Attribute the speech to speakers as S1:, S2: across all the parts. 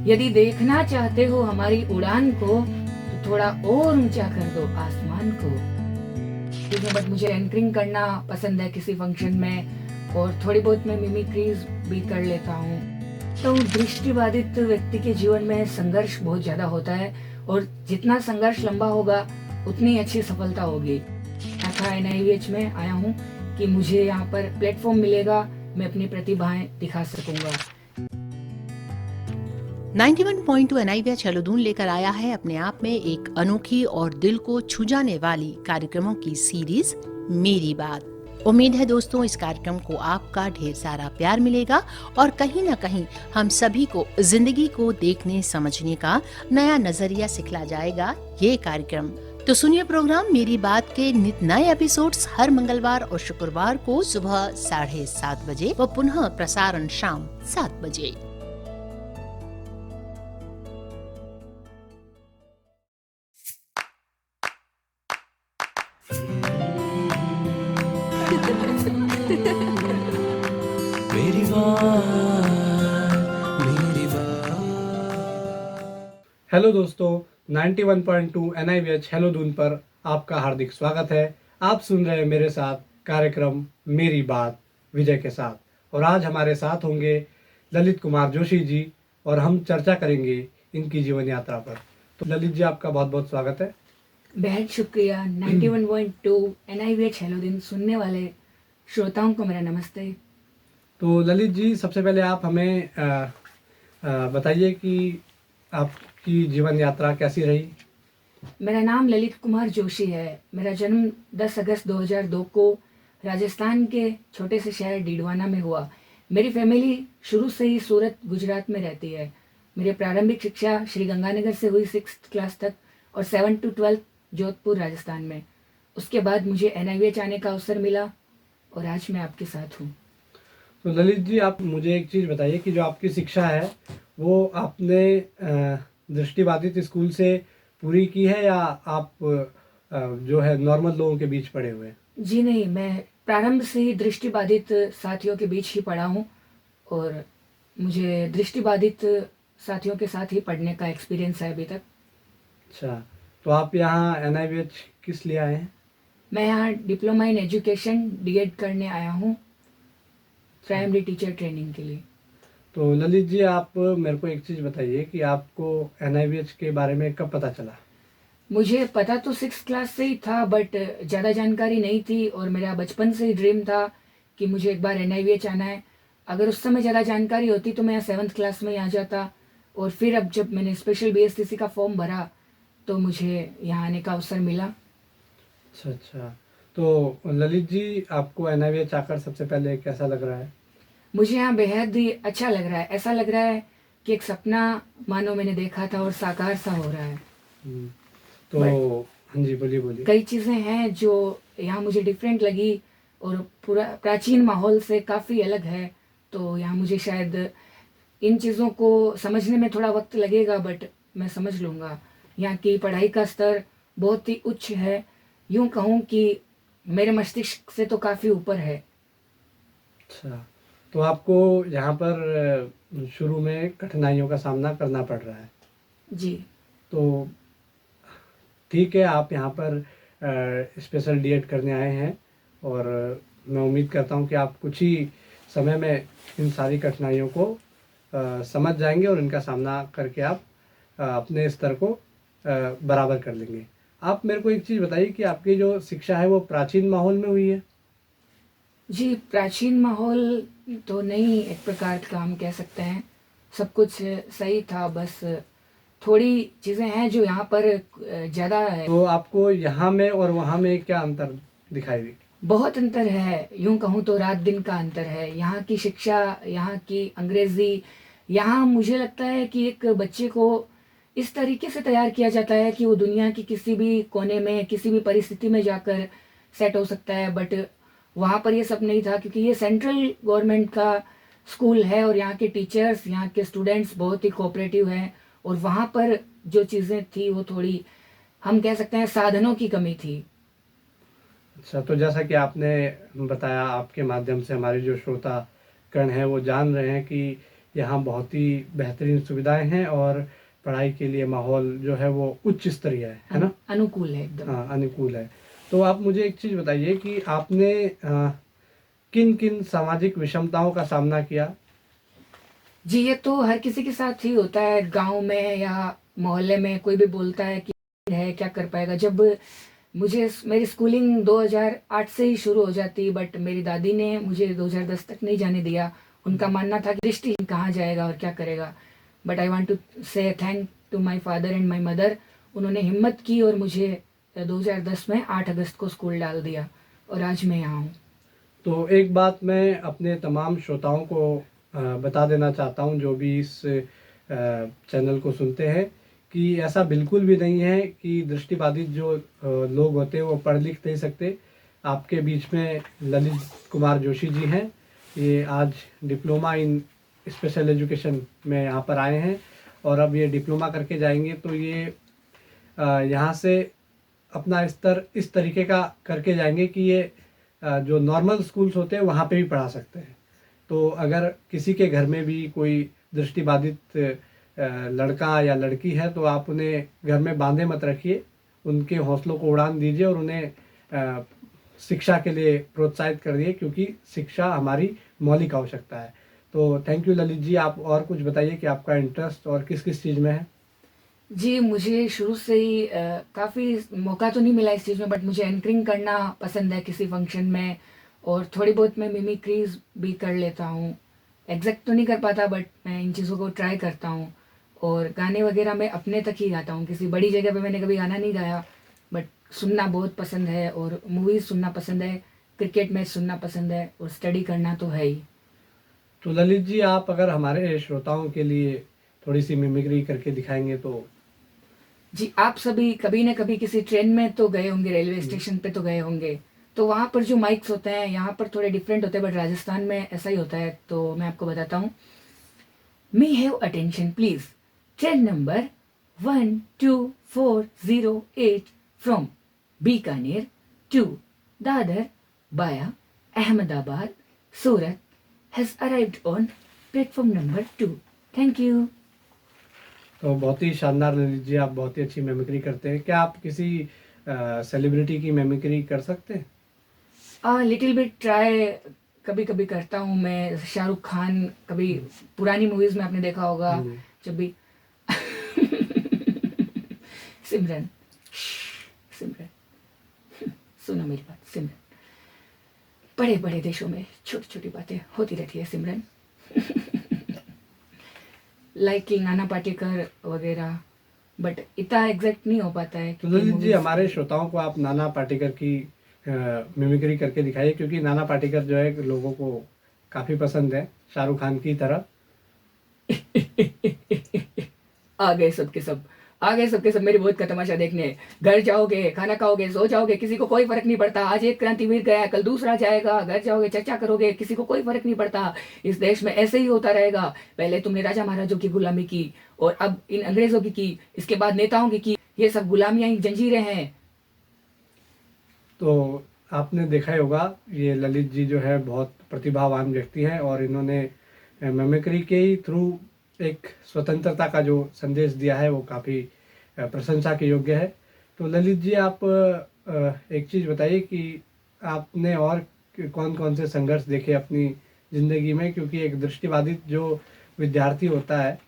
S1: यदि देखना चाहते हो हमारी उड़ान को तो थोड़ा और ऊंचा कर दो आसमान को। ठीक है, बट मुझे एंकरिंग करना पसंद है किसी फंक्शन में, और थोड़ी बहुत मैं मिमिक्रीज भी कर लेता हूँ। तो दृष्टिबाधित व्यक्ति के जीवन में संघर्ष बहुत ज्यादा होता है, और जितना संघर्ष लंबा होगा उतनी अच्छी सफलता होगी। शाखा NIVH में आया हूँ कि मुझे यहाँ पर प्लेटफॉर्म मिलेगा, मैं अपनी प्रतिभाएं दिखा सकूंगा।
S2: 91.2 NIVH चैलोदून लेकर आया है अपने आप में एक अनोखी और दिल को छू जाने वाली कार्यक्रमों की सीरीज मेरी बात। उम्मीद है दोस्तों इस कार्यक्रम को आपका ढेर सारा प्यार मिलेगा और कहीं ना कहीं हम सभी को जिंदगी को देखने समझने का नया नजरिया सिखला जाएगा ये कार्यक्रम। तो सुनिए प्रोग्राम मेरी बात के नित नए एपिसोड्स हर मंगलवार और शुक्रवार को सुबह 7:30 बजे व पुनः प्रसारण शाम 7 बजे।
S3: मेरी बात, मेरी बात।
S4: हेलो दोस्तों, 91.2 NIVH चैलोदून पर आपका हार्दिक स्वागत है। आप सुन रहे हैं मेरे साथ कार्यक्रम मेरी बात विजय के साथ, और आज हमारे साथ होंगे ललित कुमार जोशी जी, और हम चर्चा करेंगे इनकी जीवन यात्रा पर। तो ललित जी, आपका बहुत बहुत स्वागत है।
S1: बेहद शुक्रिया। 91.2 NIVH चैलोदून सुनने वाले श्रोताओं को मेरा नमस्ते।
S4: तो ललित जी, सबसे पहले आप हमें बताइए कि आपकी जीवन यात्रा कैसी रही।
S1: मेरा नाम ललित कुमार जोशी है। मेरा जन्म 10 अगस्त 2002 को राजस्थान के छोटे से शहर डीडवाना में हुआ। मेरी फैमिली शुरू से ही सूरत गुजरात में रहती है। मेरी प्रारंभिक शिक्षा श्री गंगानगर से हुई 6th क्लास तक, और 7 to 12 जोधपुर राजस्थान में। उसके बाद मुझे NIVH आने का अवसर मिला और आज मैं आपके साथ हूँ।
S4: तो ललित जी, आप मुझे एक चीज़ बताइए कि जो आपकी शिक्षा है वो आपने दृष्टिबाधित स्कूल से पूरी की है, या आप जो है नॉर्मल लोगों के बीच पढ़े हुए हैं?
S1: जी नहीं, मैं प्रारंभ से ही दृष्टिबाधित साथियों के बीच ही पढ़ा हूँ, और मुझे दृष्टिबाधित साथियों के साथ ही पढ़ने का एक्सपीरियंस है अभी तक।
S4: अच्छा, तो आप यहाँ NIVH किस लिए आए हैं?
S1: मैं यहाँ डिप्लोमा इन एजुकेशन DED करने आया हूँ, प्राइमरी टीचर ट्रेनिंग के लिए।
S4: तो ललित जी, आप मेरे को एक चीज़ बताइए कि आपको NIVH के बारे में कब पता चला?
S1: मुझे पता तो 6th क्लास से ही था, बट ज़्यादा जानकारी नहीं थी, और मेरा बचपन से ही ड्रीम था कि मुझे एक बार NIVH आना है। अगर उस समय ज़्यादा जानकारी होती तो मैं 7th क्लास में ही आ जाता, और फिर अब जब मैंने स्पेशल BSTC का फॉर्म भरा तो मुझे यहाँ आने का अवसर मिला।
S4: अच्छा अच्छा, तो ललित जी, आपको NIVH आकर सबसे पहले कैसा लग रहा है?
S1: मुझे यहाँ बेहद ही अच्छा लग रहा है। ऐसा लग रहा है कि एक सपना मानो मैंने देखा था और साकार सा हो रहा है।
S4: तो हाँ जी, बोलिए बोलिए।
S1: कई चीज़ें हैं जो यहाँ मुझे डिफरेंट लगी, और पूरा प्राचीन माहौल से काफ़ी अलग है। तो यहाँ मुझे शायद इन चीज़ों को समझने में थोड़ा वक्त लगेगा, बट मैं समझ लूँगा। यहाँ की पढ़ाई का स्तर बहुत ही उच्च है, यूँ कहूँ कि मेरे मस्तिष्क से तो काफ़ी ऊपर है।
S4: अच्छा, तो आपको यहाँ पर शुरू में कठिनाइयों का सामना करना पड़ रहा है।
S1: जी
S4: तो ठीक है, आप यहाँ पर स्पेशल DED करने आए हैं, और मैं उम्मीद करता हूँ कि आप कुछ ही समय में इन सारी कठिनाइयों को समझ जाएंगे, और इनका सामना करके आप अपने स्तर को बराबर कर लेंगे। आप मेरे को एक चीज़ बताइए कि आपकी जो शिक्षा है वो प्राचीन माहौल में हुई है?
S1: जी, प्राचीन माहौल तो नहीं, एक प्रकार का हम कह सकते हैं। सब कुछ सही था, बस थोड़ी चीज़ें हैं जो यहाँ पर ज़्यादा है।
S4: तो आपको यहाँ में और वहाँ में क्या अंतर दिखाई दी?
S1: बहुत अंतर है, यूँ कहूँ तो रात दिन का अंतर है। यहाँ की शिक्षा, यहाँ की अंग्रेज़ी, यहाँ मुझे लगता है कि एक बच्चे को इस तरीके से तैयार किया जाता है कि वो दुनिया की किसी भी कोने में, किसी भी परिस्थिति में जाकर सेट हो सकता है। बट वहाँ पर ये सब नहीं था, क्योंकि ये सेंट्रल गवर्नमेंट का स्कूल है, और यहाँ के टीचर्स, यहाँ के स्टूडेंट्स बहुत ही कोऑपरेटिव हैं। और वहाँ पर जो चीज़ें थी वो थोड़ी, हम कह सकते हैं, साधनों की कमी थी।
S4: अच्छा, तो जैसा कि आपने बताया, आपके माध्यम से हमारे जो श्रोता गण हैं वो जान रहे हैं कि यहाँ बहुत ही बेहतरीन सुविधाएं हैं और पढ़ाई के लिए माहौल जो है वो उच्च स्तरीय है ना?
S1: अनुकूल है एकदम।
S4: हाँ, अनुकूल है। तो आप मुझे एक चीज़ बताइए कि आपने किन किन सामाजिक विषमताओं का सामना किया?
S1: जी, ये तो हर किसी के साथ ही होता है, गांव में या मोहल्ले में कोई भी बोलता है कि है क्या कर पाएगा। जब मेरी स्कूलिंग 2008 से ही शुरू हो जाती, बट मेरी दादी ने मुझे 2010 तक नहीं जाने दिया। उनका मानना था कि दृष्टिहीन कहाँ जाएगा और क्या करेगा। But I want to say thank to my father and my mother. उन्होंने हिम्मत की और मुझे 2010 में 8 अगस्त को स्कूल डाल दिया और आज मैं यहाँ हूँ।
S4: तो एक बात मैं अपने तमाम श्रोताओं को बता देना चाहता हूँ जो भी इस चैनल को सुनते हैं कि ऐसा बिल्कुल भी नहीं है कि दृष्टिबाधित जो लोग होते हैं वो पढ़ लिख नहीं सकते। आपके बीच में ललित कुमार जोशी जी हैं, ये आज डिप्लोमा इन स्पेशल एजुकेशन में यहाँ पर आए हैं और अब ये डिप्लोमा करके जाएंगे। तो ये यहाँ से अपना स्तर इस तरीके का करके जाएंगे कि ये जो नॉर्मल स्कूल्स होते हैं वहाँ पे भी पढ़ा सकते हैं। तो अगर किसी के घर में भी कोई दृष्टिबाधित लड़का या लड़की है तो आप उन्हें घर में बांधे मत रखिए, उनके हौसलों को उड़ान दीजिए और उन्हें शिक्षा के लिए प्रोत्साहित कर दिए, क्योंकि शिक्षा हमारी मौलिक आवश्यकता है। तो थैंक यू ललित जी। आप और कुछ बताइए कि आपका इंटरेस्ट और किस किस चीज़ में है?
S1: जी, मुझे शुरू से ही काफ़ी मौका तो नहीं मिला इस चीज़ में, बट मुझे एंकरिंग करना पसंद है किसी फंक्शन में, और थोड़ी बहुत मैं मिमिक्रीज भी कर लेता हूँ। एग्जैक्ट तो नहीं कर पाता, बट मैं इन चीज़ों को ट्राई करता हूँ। और गाने वगैरह मैं अपने तक ही गाता हूँ, किसी बड़ी जगह पे मैंने कभी गाना नहीं गाया। बट सुनना बहुत पसंद है और मूवीज़ सुनना पसंद है, क्रिकेट मैच सुनना पसंद है और स्टडी करना तो है ही।
S4: तो ललित जी, आप अगर हमारे श्रोताओं के लिए थोड़ी सी मिमिक्री करके दिखाएंगे तो?
S1: जी, आप सभी कभी न कभी किसी ट्रेन में तो गए होंगे, रेलवे स्टेशन पे तो गए होंगे, तो वहाँ पर जो माइक्स होते हैं यहाँ पर थोड़े डिफरेंट होते हैं, बट राजस्थान में ऐसा ही होता है। तो मैं आपको बताता हूँ। May have attention please, train number 12408 from Bikaner to Dadar via Ahmedabad Surat has arrived on platform number 2। Thank you.
S4: तो बहुत ही शानदार ललित जी, आप बहुत ही अच्छी मिमिक्री करते हैं। क्या आप किसी सेलिब्रिटी की मिमिक्री कर सकते हैं?
S1: लिटिल बिट ट्राई कभी कभी करता हूँ मैं। शाहरुख खान, कभी पुरानी मूवीज में आपने देखा होगा जब भी सिमरन सिमरन सुनो मेरी बात सिमरन, बड़े बड़े देशों में छोटी छोटी बातें होती रहती है सिमरन। लाइक नाना पाटेकर वगैरह, बट इतना एग्जैक्ट नहीं हो पाता है।
S4: तो ललित जी, हमारे श्रोताओं को आप नाना पाटेकर की मिमिक्री करके दिखाइए, क्योंकि नाना पाटेकर जो है लोगों को काफ़ी पसंद है, शाहरुख खान की तरह।
S1: आ गए सबके सब, आ गए सबके सब मेरी बहुत का तमाशा देखने। घर जाओगे, खाना खाओगे, सो जाओगे, किसी को कोई फर्क नहीं पड़ता। आज एक क्रांतिवीर गया, कल दूसरा जाएगा। घर जाओगे, चर्चा करोगे, किसी को कोई फर्क नहीं पड़ता। इस देश में ऐसे ही होता रहेगा। पहले तुमने राजा महाराजों की गुलामी की और अब इन अंग्रेजों की, इसके बाद नेताओं की। ये सब गुलामियां ही जंजीरें हैं।
S4: तो आपने देखा ही होगा, ये ललित जी जो है बहुत प्रतिभावान व्यक्ति हैं और इन्होंने मिमिक्री के ही थ्रू एक स्वतंत्रता का जो संदेश दिया है वो काफ़ी प्रशंसा के योग्य है। तो ललित जी, आप एक चीज़ बताइए कि आपने और कौन कौन से संघर्ष देखे अपनी ज़िंदगी में, क्योंकि एक दृष्टिबाधित जो विद्यार्थी होता है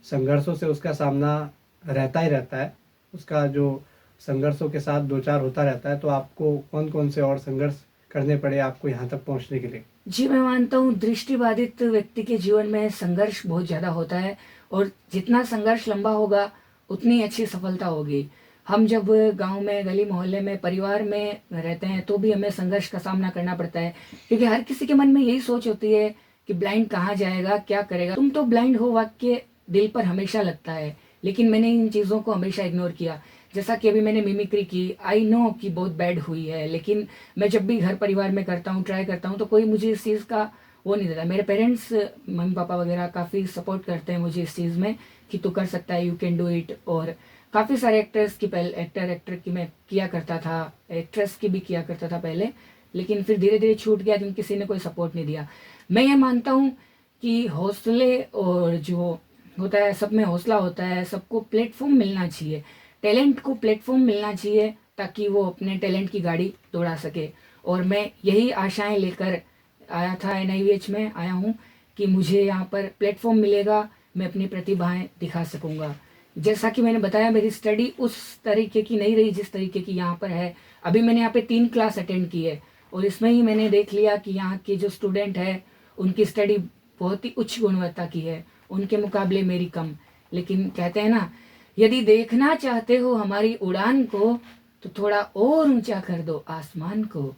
S4: संघर्षों से उसका सामना रहता ही रहता है, उसका जो संघर्षों के साथ दो चार होता रहता है। तो आपको कौन कौन से और संघर्ष करने पड़े आपको यहाँ तक पहुँचने के लिए?
S1: जी, मैं मानता हूँ दृष्टिबाधित व्यक्ति के जीवन में संघर्ष बहुत ज़्यादा होता है, और जितना संघर्ष लंबा होगा उतनी अच्छी सफलता होगी। हम जब गांव में, गली मोहल्ले में, परिवार में रहते हैं तो भी हमें संघर्ष का सामना करना पड़ता है, क्योंकि हर किसी के मन में यही सोच होती है कि ब्लाइंड कहाँ जाएगा, क्या करेगा। तुम तो ब्लाइंड हो, वाक्य दिल पर हमेशा लगता है, लेकिन मैंने इन चीज़ों को हमेशा इग्नोर किया। जैसा कि अभी मैंने मिमिक्री की, आई नो कि बहुत बैड हुई है, लेकिन मैं जब भी घर परिवार में करता हूँ, ट्राई करता हूँ, तो कोई मुझे इस चीज़ का वो नहीं देता। मेरे पेरेंट्स, मम्मी पापा वगैरह काफ़ी सपोर्ट करते हैं मुझे इस चीज़ में कि तू कर सकता है, यू कैन डू इट। और काफ़ी सारे एक्टर्स की, पहले एक्टर की मैं किया करता था, एक्ट्रेस की भी किया करता था पहले, लेकिन फिर धीरे धीरे छूट गया क्योंकि किसी ने कोई सपोर्ट नहीं दिया। मैं ये मानता हूँ कि हौसले और जो होता है, सब में हौसला होता है, सबको प्लेटफॉर्म मिलना चाहिए, टैलेंट को प्लेटफॉर्म मिलना चाहिए ताकि वो अपने टैलेंट की गाड़ी दौड़ा सके। और मैं यही आशाएं लेकर आया था, NIVH में आया हूँ कि मुझे यहाँ पर प्लेटफॉर्म मिलेगा, मैं अपनी प्रतिभाएं दिखा सकूँगा। जैसा कि मैंने बताया, मेरी स्टडी उस तरीके की नहीं रही जिस तरीके की यहाँ पर है। अभी मैंने यहाँ पे 3 क्लास अटेंड की है और इसमें ही मैंने देख लिया कि यहाँ के जो स्टूडेंट है उनकी स्टडी बहुत ही उच्च गुणवत्ता की है, उनके मुकाबले मेरी कम। लेकिन कहते हैं ना, यदि देखना चाहते हो हमारी उड़ान को तो थोड़ा और ऊंचा कर दो आसमान को।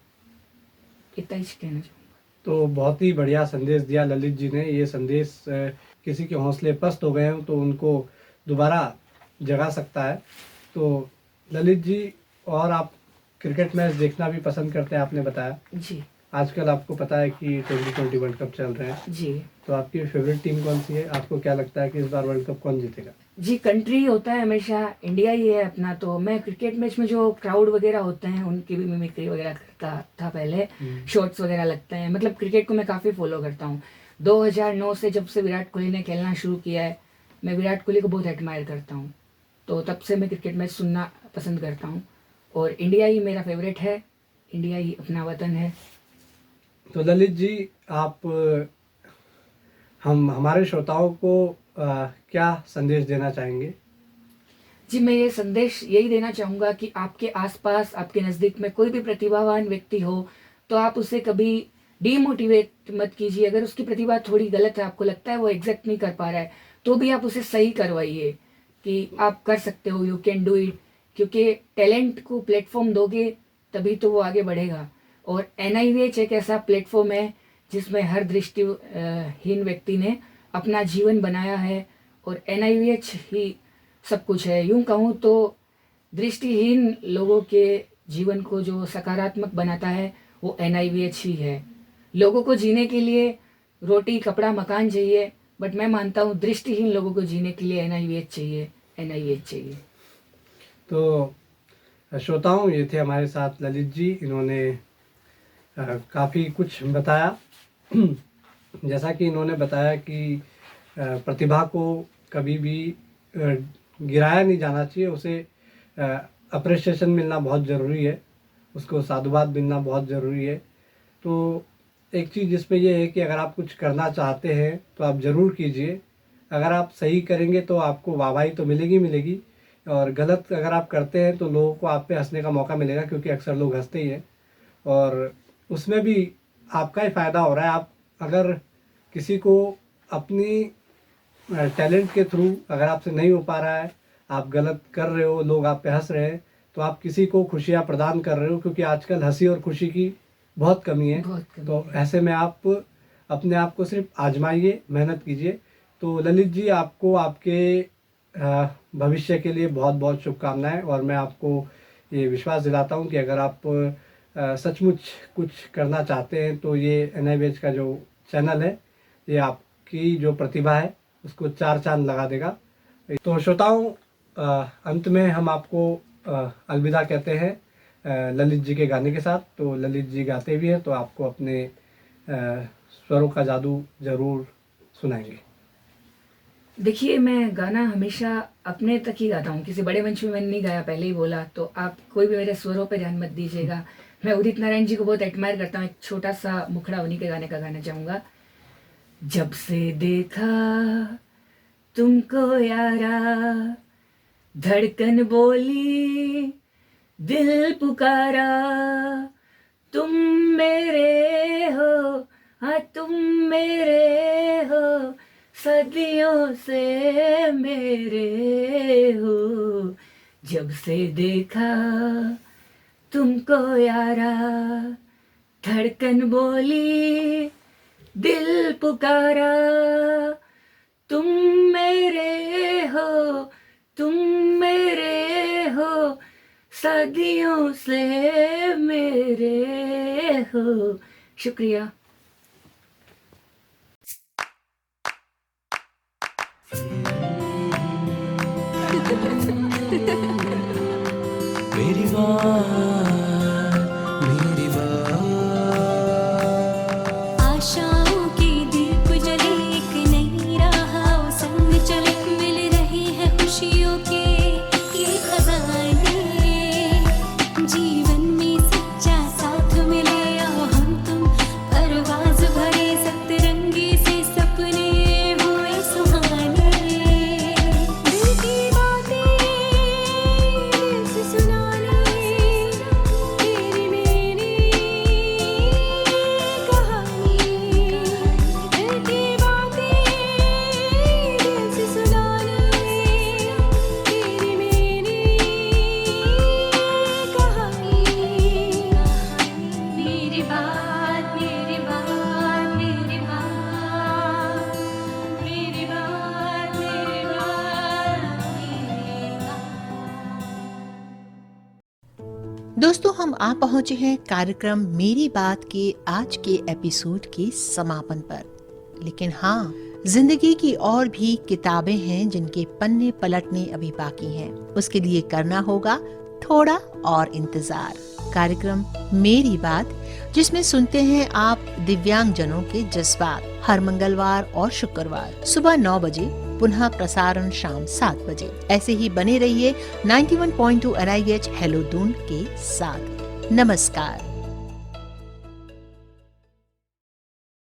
S1: इतना ही कहना चाहूँगा।
S4: तो बहुत ही बढ़िया संदेश दिया ललित जी ने। ये संदेश किसी के हौसले पस्त हो गए हो तो उनको दोबारा जगा सकता है। तो ललित जी, और आप क्रिकेट मैच देखना भी पसंद करते हैं, आपने बताया।
S1: जी
S4: आजकल आपको पता है कि 2020 वर्ल्ड कप चल रहे हैं,
S1: जी
S4: तो आपकी फेवरेट टीम कौन सी है? आपको क्या लगता है कि इस बार वर्ल्ड कप कौन जीतेगा?
S1: जी, कंट्री होता है हमेशा, इंडिया ही है अपना। तो मैं क्रिकेट मैच में जो क्राउड वगैरह होते हैं उनकी भी मिमिक्री वगैरह करता था पहले, शॉट्स वगैरह लगते हैं। मतलब क्रिकेट को मैं काफ़ी फॉलो करता हूँ। 2009 से जब से विराट कोहली ने खेलना शुरू किया है, मैं विराट कोहली को बहुत एडमायर करता हूँ, तो तब से मैं क्रिकेट मैच सुनना पसंद करता हूँ। और इंडिया ही मेरा फेवरेट है, इंडिया ही अपना वतन है।
S4: तो ललित जी, आप हम हमारे श्रोताओं को क्या संदेश देना चाहेंगे?
S1: जी, मैं ये संदेश यही देना चाहूँगा कि आपके आसपास, आपके नज़दीक में कोई भी प्रतिभावान व्यक्ति हो तो आप उसे कभी डीमोटिवेट मत कीजिए। अगर उसकी प्रतिभा थोड़ी गलत है, आपको लगता है वो एग्जैक्ट नहीं कर पा रहा है, तो भी आप उसे सही करवाइए कि आप कर सकते हो, यू कैन डू इट। क्योंकि टैलेंट को प्लेटफॉर्म दोगे तभी तो वो आगे बढ़ेगा। और NIVH एक ऐसा प्लेटफॉर्म है जिसमें हर दृष्टिहीन व्यक्ति ने अपना जीवन बनाया है और NIVH ही सब कुछ है। यूं कहूँ तो दृष्टिहीन लोगों के जीवन को जो सकारात्मक बनाता है वो NIVH ही है। लोगों को जीने के लिए रोटी, कपड़ा, मकान चाहिए, बट मैं मानता हूँ दृष्टिहीन लोगों को जीने के लिए NIVH चाहिए, NIVH चाहिए।
S4: तो श्रोताओं, ये थे हमारे साथ ललित जी। इन्होंने काफ़ी कुछ बताया। जैसा कि इन्होंने बताया कि प्रतिभा को कभी भी गिराया नहीं जाना चाहिए, उसे अप्रिसिएशन मिलना बहुत ज़रूरी है, उसको साधुवाद मिलना बहुत ज़रूरी है। तो एक चीज़ इसमें यह है कि अगर आप कुछ करना चाहते हैं तो आप ज़रूर कीजिए। अगर आप सही करेंगे तो आपको वाहवाही तो मिलेगी मिलेगी, और गलत अगर आप करते हैं तो लोगों को आप पे हंसने का मौका मिलेगा, क्योंकि अक्सर लोग हंसते ही हैं और उसमें भी आपका ही फ़ायदा हो रहा है। आप अगर किसी को अपनी टैलेंट के थ्रू, अगर आपसे नहीं हो पा रहा है, आप गलत कर रहे हो, लोग आप पे हंस रहे हैं, तो आप किसी को खुशियाँ प्रदान कर रहे हो, क्योंकि आजकल हंसी और खुशी की बहुत कमी है। तो ऐसे में आप अपने आप को सिर्फ आजमाइए, मेहनत कीजिए। तो ललित जी, आपको आपके भविष्य के लिए बहुत बहुत शुभकामनाएं। और मैं आपको ये विश्वास दिलाता हूं कि अगर आप सचमुच कुछ करना चाहते हैं तो ये NIVH का जो चैनल है, ये आपकी जो प्रतिभा है उसको 4 चांद लगा देगा। तो श्रोताओं, अंत में हम आपको अलविदा कहते हैं ललित जी के गाने के साथ। तो ललित जी गाते भी हैं, तो आपको अपने स्वरों का जादू ज़रूर सुनाएंगे।
S1: देखिए, मैं गाना हमेशा अपने तक ही गाता हूँ, किसी बड़े मंच में मैंने नहीं गाया, पहले ही बोला। तो आप कोई भी मेरे स्वरों पे ध्यान मत दीजिएगा। मैं उदित नारायण जी को बहुत एडमायर करता हूँ। एक छोटा सा मुखड़ा उन्हीं के गाने का गाना चाहूँगा। जब से देखा तुमको यारा, धड़कन बोली, दिल पुकारा, तुम मेरे हो, हाँ तुम मेरे हो, सदियों से मेरे हो। जब से देखा तुमको यारा, धड़कन बोली, दिल पुकारा, तुम मेरे हो, तुम मेरे हो, सदियों से मेरे हो। शुक्रिया।
S3: मेरी बात, मेरी बात।
S5: आशाओं की दीप जले
S2: दोस्तों, हम आ पहुंचे हैं कार्यक्रम मेरी बात के आज के एपिसोड के समापन पर। लेकिन हाँ, जिंदगी की और भी किताबें हैं जिनके पन्ने पलटने अभी बाकी हैं। उसके लिए करना होगा थोड़ा और इंतजार। कार्यक्रम मेरी बात, जिसमें सुनते हैं आप दिव्यांग जनों के जज्बात, हर मंगलवार और शुक्रवार सुबह 9 बजे, पुनः प्रसारण शाम 7 बजे। ऐसे ही बने रहिए 91.2 NIVH हेलो दून के साथ। नमस्कार।